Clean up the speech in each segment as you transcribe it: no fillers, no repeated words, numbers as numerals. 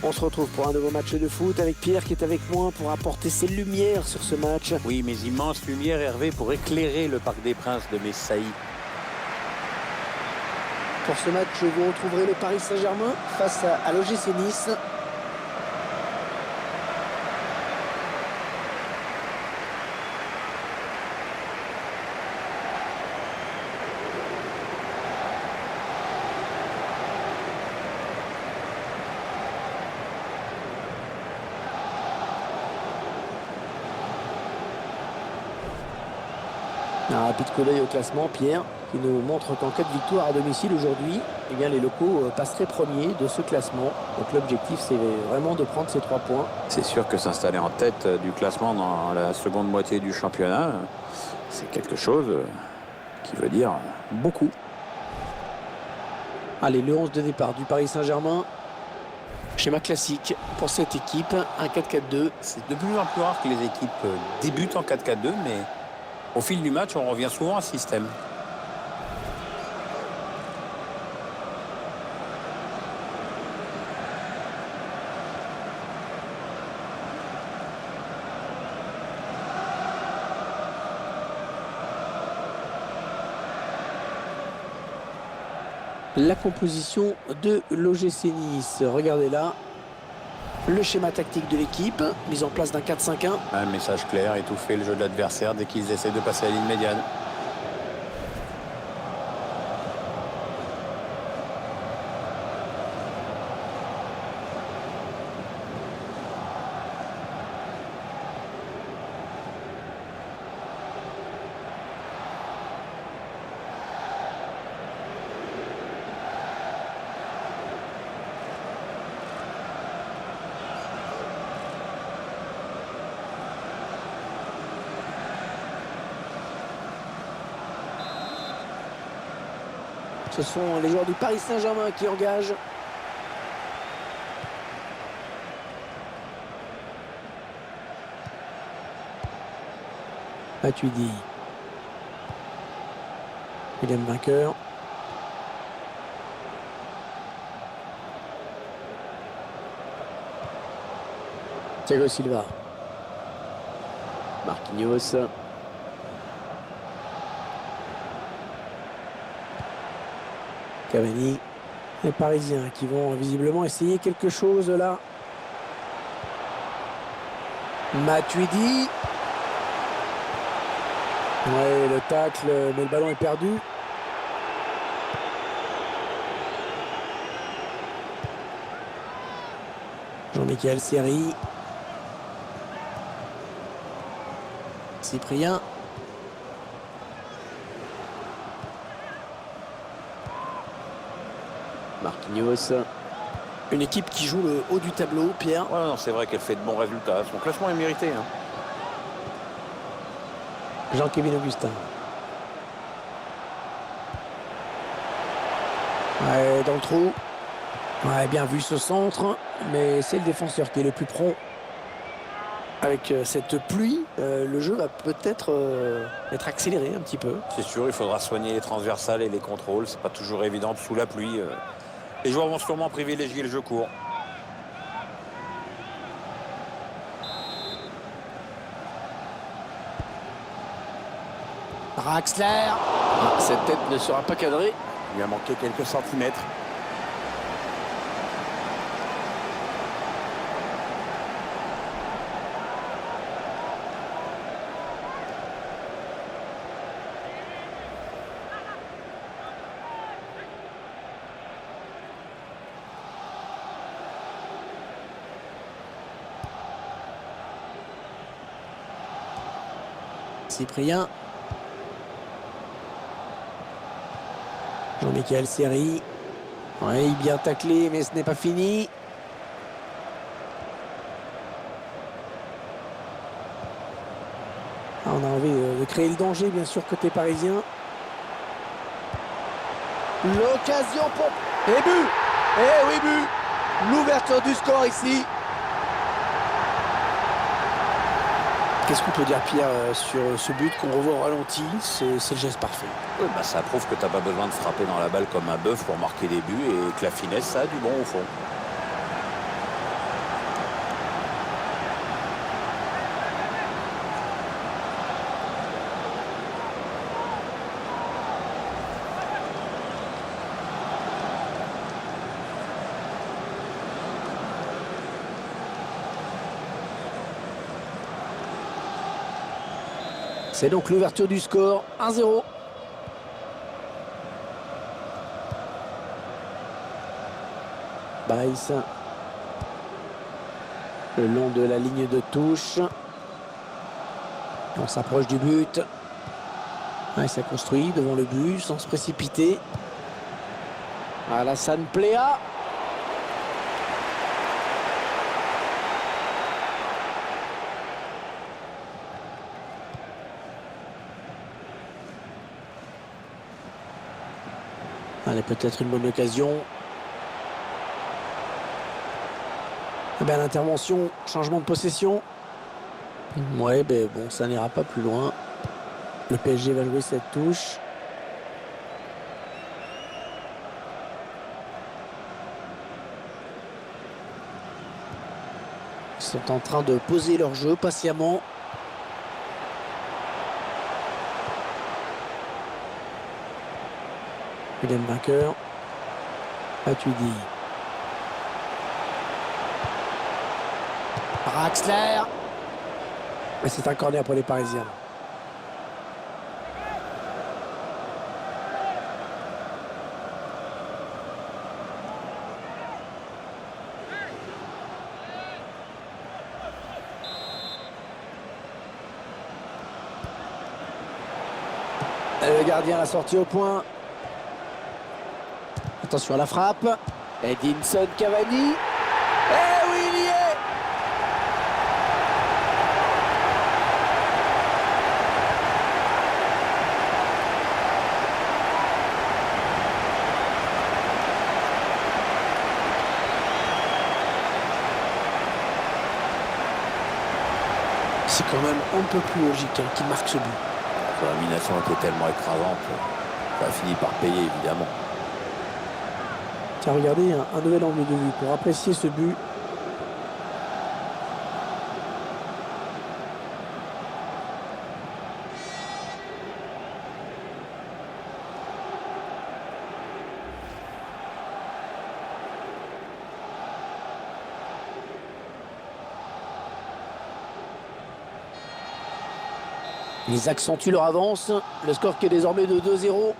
On se retrouve pour un nouveau match de foot avec Pierre qui est avec moi pour apporter ses lumières sur ce match. Oui, mes immenses lumières, Hervé, pour éclairer le Parc des Princes de Messailly. Pour ce match, vous retrouverez le Paris Saint-Germain face à l'OGC Nice. Un rapide coup d'œil au classement, Pierre, qui nous montre qu'en cas de victoire à domicile aujourd'hui, eh bien, les locaux passeraient premiers de ce classement. Donc l'objectif, c'est vraiment de prendre ces 3 points. C'est sûr que s'installer en tête du classement dans la seconde moitié du championnat, c'est quelque chose qui veut dire beaucoup. Allez, le 11 de départ du Paris Saint-Germain. Schéma classique pour cette équipe, un 4-4-2. C'est de plus en plus rare que les équipes débutent en 4-4-2, mais au fil du match, on revient souvent à ce système. La composition de l'OGC Nice. Regardez là. Le schéma tactique de l'équipe, mise en place d'un 4-5-1. Un message clair, étouffer le jeu de l'adversaire dès qu'ils essaient de passer à la ligne médiane. Ce sont les joueurs du Paris Saint-Germain qui engagent. Matuidi. William vainqueur. Thiago Silva. Marquinhos. Cavani. Les Parisiens qui vont visiblement essayer quelque chose là. Matuidi. Ouais, le tacle, mais le ballon est perdu. Jean-Michel Seri. Cyprien. Marquinhos. Une équipe qui joue le haut du tableau, Pierre. Ouais, c'est vrai qu'elle fait de bons résultats. Son classement est mérité. Jean-Kévin Augustin. Ouais, dans le trou. Ouais, bien vu ce centre, mais c'est le défenseur qui est le plus prompt. Avec cette pluie, le jeu va peut-être être accéléré un petit peu. C'est sûr, il faudra soigner les transversales et les contrôles. C'est pas toujours évident sous la pluie. Les joueurs vont sûrement privilégier le jeu court. Draxler. Cette tête ne sera pas cadrée. Il lui a manqué quelques centimètres. Cyprien. Jean-Michel Seri. Oui, bien taclé, mais ce n'est pas fini. On a envie de créer le danger, bien sûr, côté parisien. L'occasion pour... Et but! Eh oui, but! L'ouverture du score ici. Qu'est-ce qu'on peut dire, Pierre, sur ce but qu'on revoit au ralenti? C'est le geste parfait. Oui, bah ça prouve que tu n'as pas besoin de frapper dans la balle comme un bœuf pour marquer des buts et que la finesse, ça a du bon au fond. C'est donc l'ouverture du score, 1-0. Baïs. Le long de la ligne de touche. On s'approche du but. Ouais, ça construit devant le but sans se précipiter. Alassane Pléa. Allez, peut-être une bonne occasion. Eh bien, l'intervention, changement de possession. Ouais, ben bon, ça n'ira pas plus loin. Le PSG va jouer cette touche. Ils sont en train de poser leur jeu patiemment. William vainqueur. Matuidi. Draxler. Et c'est un corner pour les Parisiens. Et le gardien a sorti au point. Attention à la frappe. Edinson Cavani. Eh oui, il y est! C'est quand même un peu plus logique qu'il marque ce but. La domination était tellement écrasante, ça a fini par payer évidemment. Tiens, regardez, un nouvel angle de vue pour apprécier ce but. Ils accentuent leur avance. Le score qui est désormais de 2-0.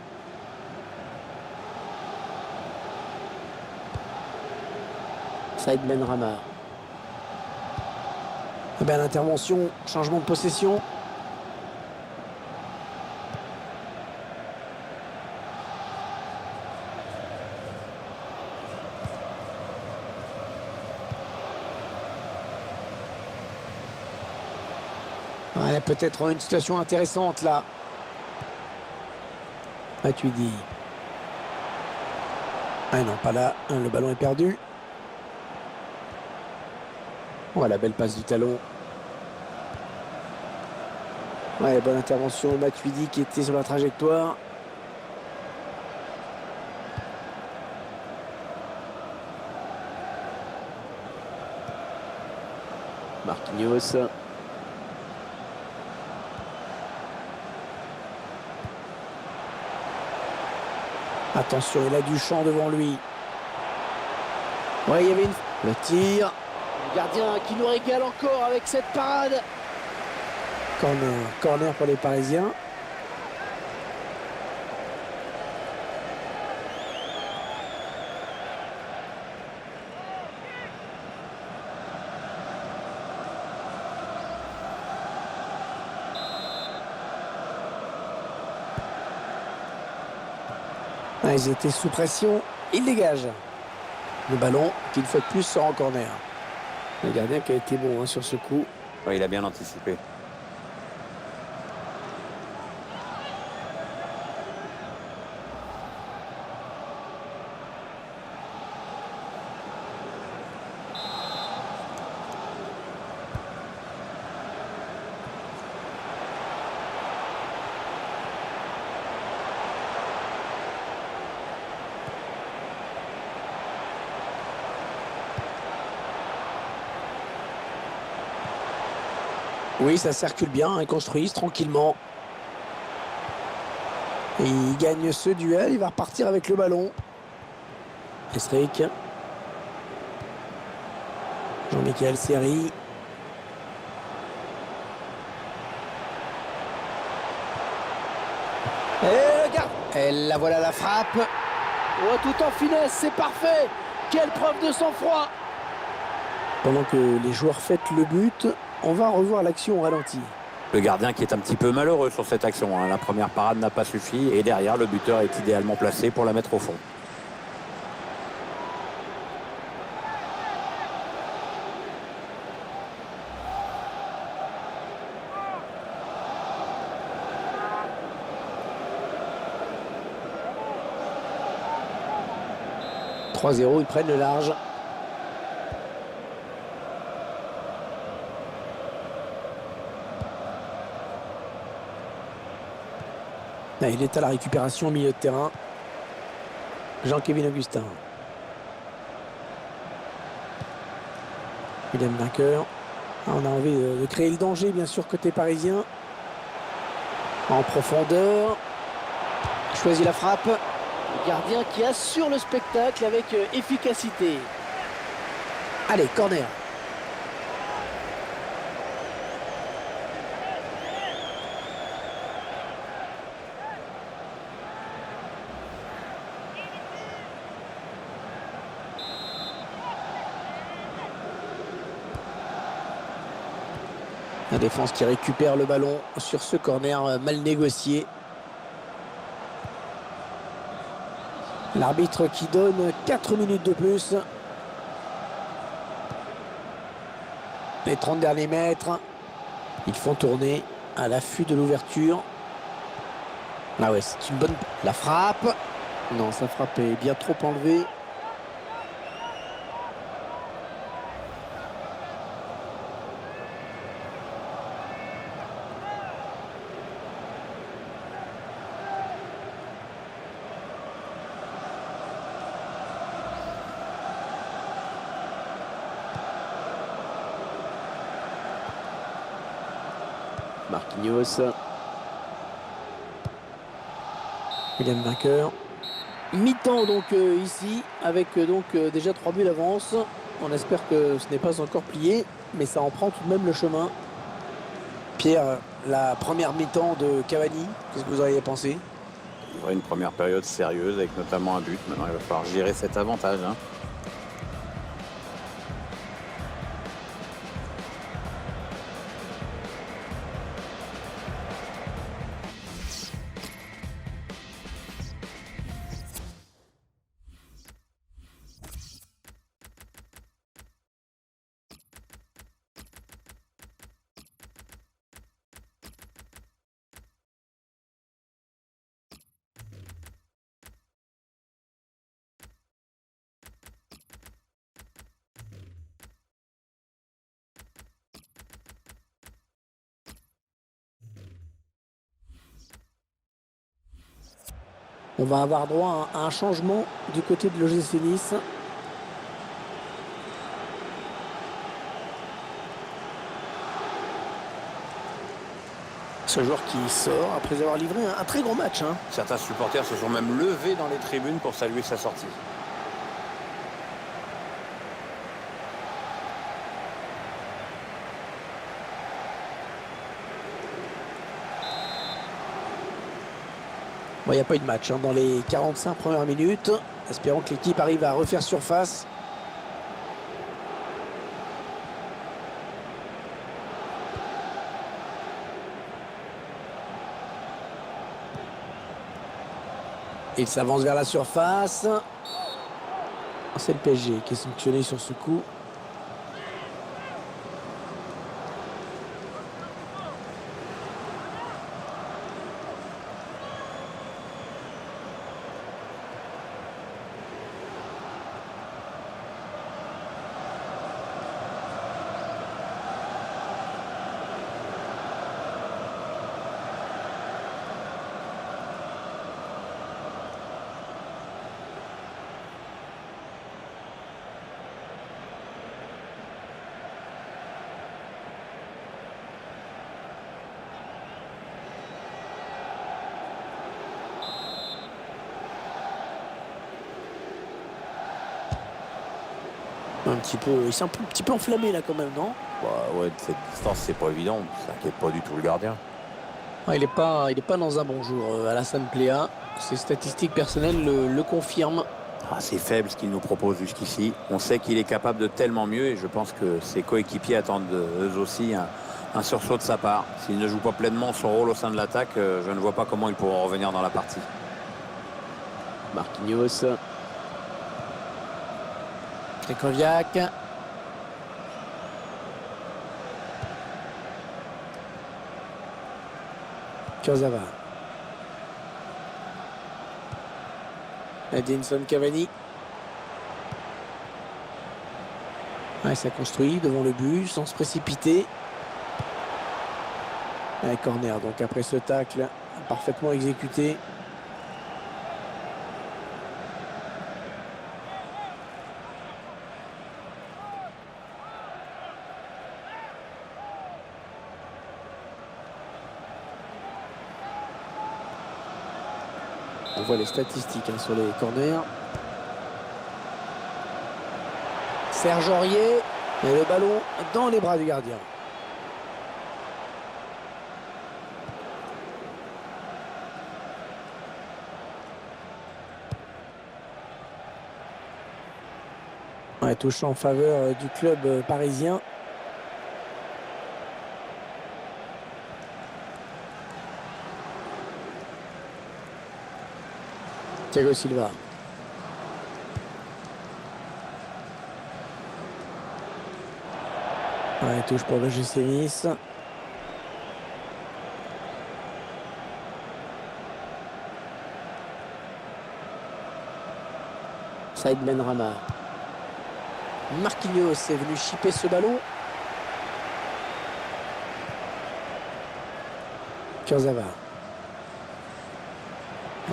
Saïd Benrahma. Eh bien, l'intervention, changement de possession. Ouais, peut-être une situation intéressante là. Matuidi. Ah non, pas là. Le ballon est perdu. Voilà, belle passe du talon. Ouais, bonne intervention. Matuidi qui était sur la trajectoire. Marquinhos. Attention, il a du champ devant lui. Ouais, il y avait le tir. Le gardien qui nous régale encore avec cette parade. Corner pour les Parisiens. Ah, ils étaient sous pression. Ils dégagent. Le ballon qui, une fois de plus, sort en corner. Le gardien qui a été bon sur ce coup. Ouais, il a bien anticipé. Oui, ça circule bien, ils construisent tranquillement. Et il gagne ce duel, il va repartir avec le ballon. Estric. Jean-Michel Seri. Et la voilà la frappe. Oh, tout en finesse, c'est parfait. Quelle preuve de sang-froid. Pendant que les joueurs fêtent le but, on va revoir l'action au ralenti. Le gardien qui est un petit peu malheureux sur cette action. La première parade n'a pas suffi et derrière, le buteur est idéalement placé pour la mettre au fond. « 3-0, ils prennent le large. Là, il est à la récupération au milieu de terrain. Jean-Kévin Augustin. William Vainqueur. On a envie de créer le danger, bien sûr, côté parisien. En profondeur. Choisit la frappe. Le gardien qui assure le spectacle avec efficacité. Allez, corner. La défense qui récupère le ballon sur ce corner mal négocié. L'arbitre qui donne 4 minutes de plus. Les 30 derniers mètres. Ils font tourner à l'affût de l'ouverture. Ah ouais, c'est une bonne... La frappe. Non, sa frappe est bien trop enlevée. Marquinhos. William Vainqueur. Mi-temps donc ici avec déjà 3 buts d'avance. On espère que ce n'est pas encore plié, mais ça en prend tout de même le chemin. Pierre, la première mi-temps de Cavani, qu'est-ce que vous auriez pensé? Il y aura une première période sérieuse avec notamment un but. Maintenant, il va falloir gérer cet avantage. On va avoir droit à un changement du côté de l'OGC Nice. Ce joueur qui sort après avoir livré un très gros match. Certains supporters se sont même levés dans les tribunes pour saluer sa sortie. Bon, il n'y a pas eu de match dans les 45 premières minutes. Espérons que l'équipe arrive à refaire surface. Il s'avance vers la surface. C'est le PSG qui est sanctionné sur ce coup. Il s'est un petit peu enflammé là quand même, non? Bah ouais, de cette distance, c'est pas évident. Ça inquiète pas du tout le gardien. Il est pas dans un bon jour, Alassane Pléa. Ses statistiques personnelles le confirment. Ah, c'est faible ce qu'il nous propose jusqu'ici. On sait qu'il est capable de tellement mieux et je pense que ses coéquipiers attendent eux aussi un sursaut de sa part. S'il ne joue pas pleinement son rôle au sein de l'attaque, je ne vois pas comment ils pourront revenir dans la partie. Marquinhos. Krychowiak. Kurzawa. Edinson Cavani. Ouais, ça construit devant le but sans se précipiter. Un corner donc après ce tacle parfaitement exécuté. On voit les statistiques sur les corners. Serge Aurier et le ballon dans les bras du gardien. Ouais, touche en faveur du club parisien. Thiago Silva. Ouais, touche pour le GC Nice. Saïd Benrahma. Marquinhos est venu chipper ce ballon. Kurzawa.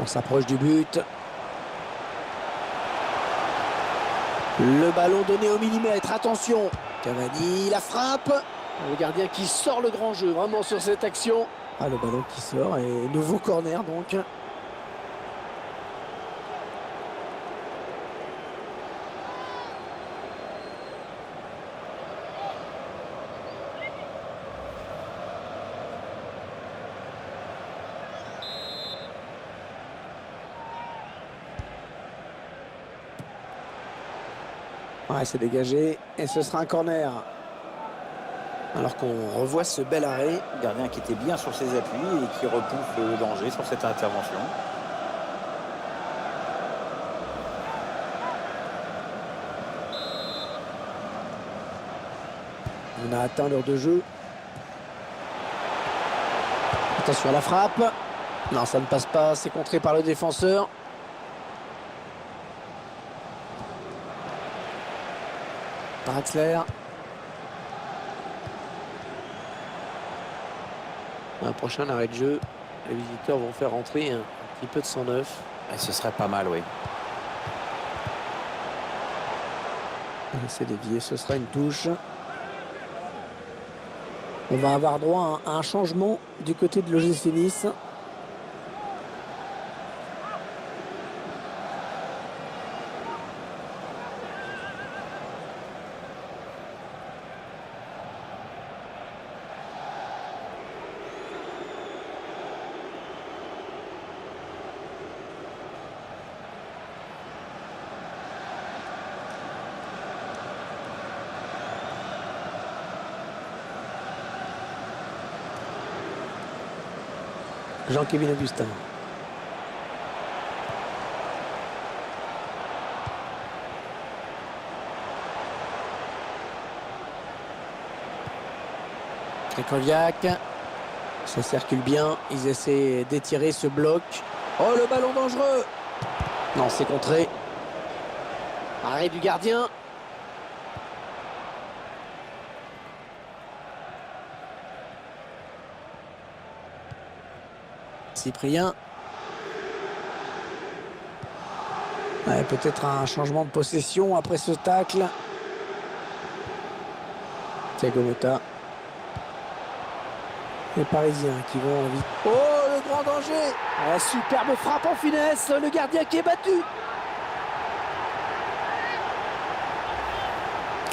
On s'approche du but. Le ballon donné au millimètre. Attention. Cavani, la frappe. Le gardien qui sort le grand jeu vraiment sur cette action. Ah, le ballon qui sort et nouveau corner donc. Ouais, c'est dégagé et ce sera un corner. Alors qu'on revoit ce bel arrêt. Le gardien qui était bien sur ses appuis et qui repousse le danger sur cette intervention. On a atteint l'heure de jeu. Attention à la frappe. Non, ça ne passe pas. C'est contré par le défenseur. Draxler. Un prochain arrêt de jeu. Les visiteurs vont faire rentrer un petit peu de sang neuf. Et ce serait pas mal, oui. C'est dévié, ce sera une touche. On va avoir droit à un changement du côté de l'OGC Nice. Jean-Kévin Augustin. Krychowiak. Ça circule bien. Ils essaient d'étirer ce bloc. Oh, le ballon dangereux. Non, c'est contré. Arrêt du gardien. Cyprien. Ouais, peut-être un changement de possession après ce tacle. Thiago Motta. Les Parisiens qui vont vite. Oh, le grand danger. La superbe frappe en finesse. Le gardien qui est battu.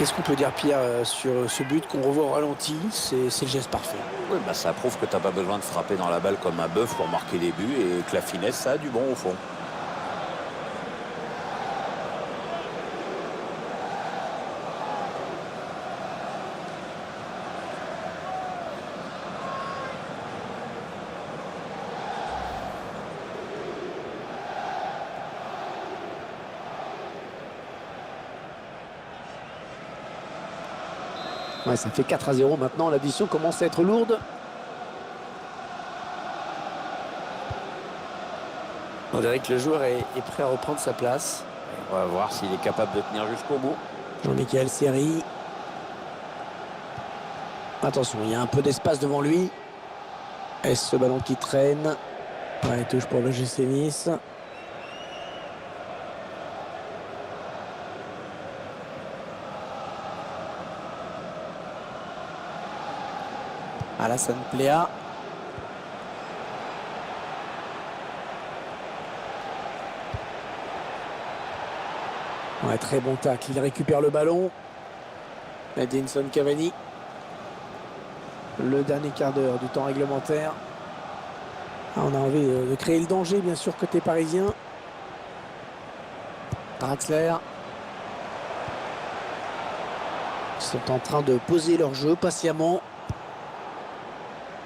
Qu'est-ce qu'on peut dire, Pierre, sur ce but qu'on revoit au ralenti? C'est le geste parfait. Oui, bah ça prouve que tu n'as pas besoin de frapper dans la balle comme un bœuf pour marquer des buts et que la finesse, ça a du bon au fond. Ouais, ça fait 4-0 maintenant. L'addition commence à être lourde. On dirait que le joueur est prêt à reprendre sa place. On va voir s'il est capable de tenir jusqu'au bout. Jean-Michel Seri. Attention, il y a un peu d'espace devant lui. Est-ce ce ballon qui traîne? Ouais, touche pour le GC Nice. Alassane Pléa. Ouais, très bon tacle. Il récupère le ballon. Edinson Cavani. Le dernier quart d'heure du temps réglementaire. Ah, on a envie de créer le danger, bien sûr, côté parisien. Draxler. Ils sont en train de poser leur jeu patiemment.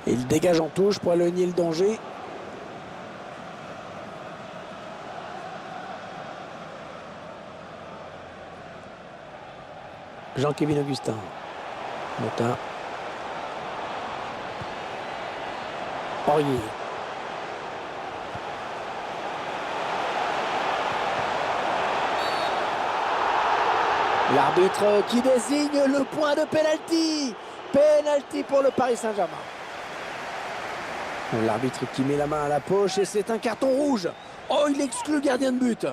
Et il dégage en touche pour éloigner le danger. Jean-Kévin Augustin. Mota. Aurier. L'arbitre qui désigne le point de pénalty. Pénalty pour le Paris Saint-Germain. L'arbitre qui met la main à la poche et c'est un carton rouge. Oh, il exclut le gardien de but.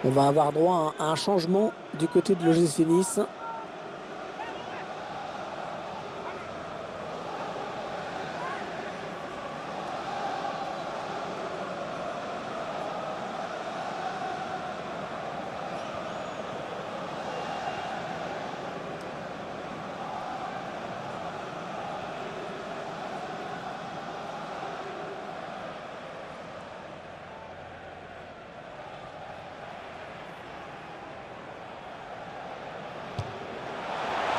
On va avoir droit à un changement du côté de l'OGC Nice.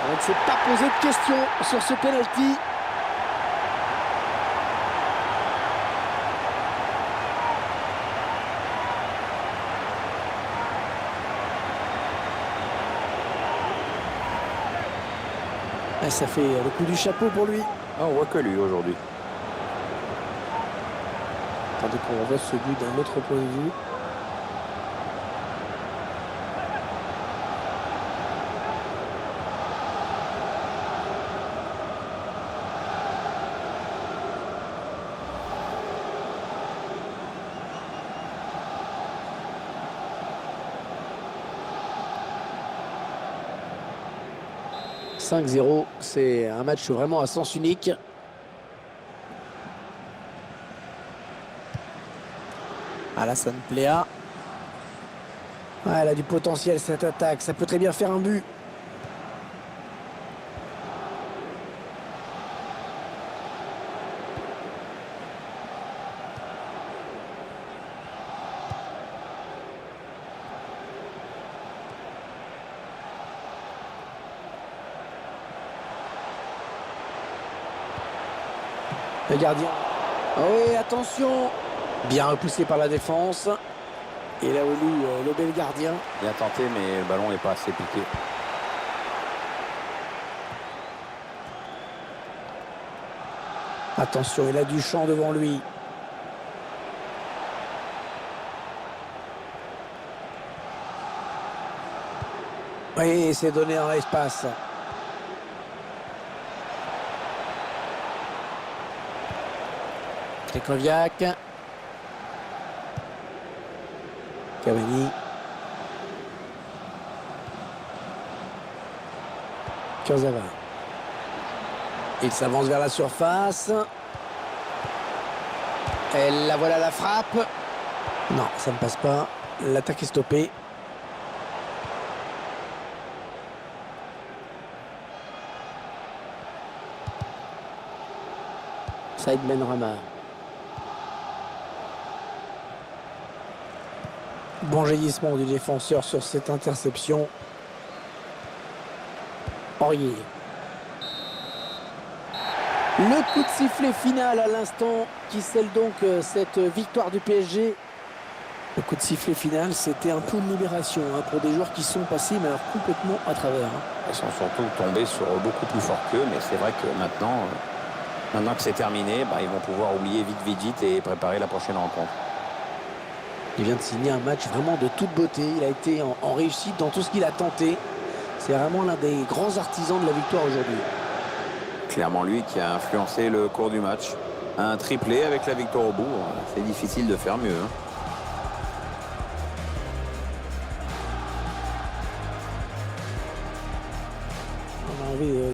On ne s'est pas posé de questions sur ce penalty. Et ça fait le coup du chapeau pour lui. Ah, on voit que lui aujourd'hui. Tandis qu'on voit ce but d'un autre point de vue. « 5-0, c'est un match vraiment à sens unique. Alassane Pléa. Ah, elle a du potentiel cette attaque, ça peut très bien faire un but. Le gardien. Oh oui, attention. Bien repoussé par la défense. Il a voulu lober le gardien. Bien tenté, mais le ballon n'est pas assez piqué. Attention, il a du champ devant lui. Oui, c'est donné dans l'espace. Krychowiak. Cavani. Kurzawa. Il s'avance vers la surface. Et la voilà la frappe. Non, ça ne passe pas. L'attaque est stoppée. Saïd Benrahma. Bon jaillissement du défenseur sur cette interception. Aurier. Le coup de sifflet final à l'instant qui scelle donc cette victoire du PSG. Le coup de sifflet final, c'était un peu une libération pour des joueurs qui sont passés mais alors complètement à travers. Ils sont surtout tombés sur beaucoup plus fort qu'eux, mais c'est vrai que maintenant que c'est terminé, ils vont pouvoir oublier vite et préparer la prochaine rencontre. Il vient de signer un match vraiment de toute beauté. Il a été en réussite dans tout ce qu'il a tenté. C'est vraiment l'un des grands artisans de la victoire aujourd'hui. Clairement lui qui a influencé le cours du match. Un triplé avec la victoire au bout, c'est difficile de faire mieux. On a envie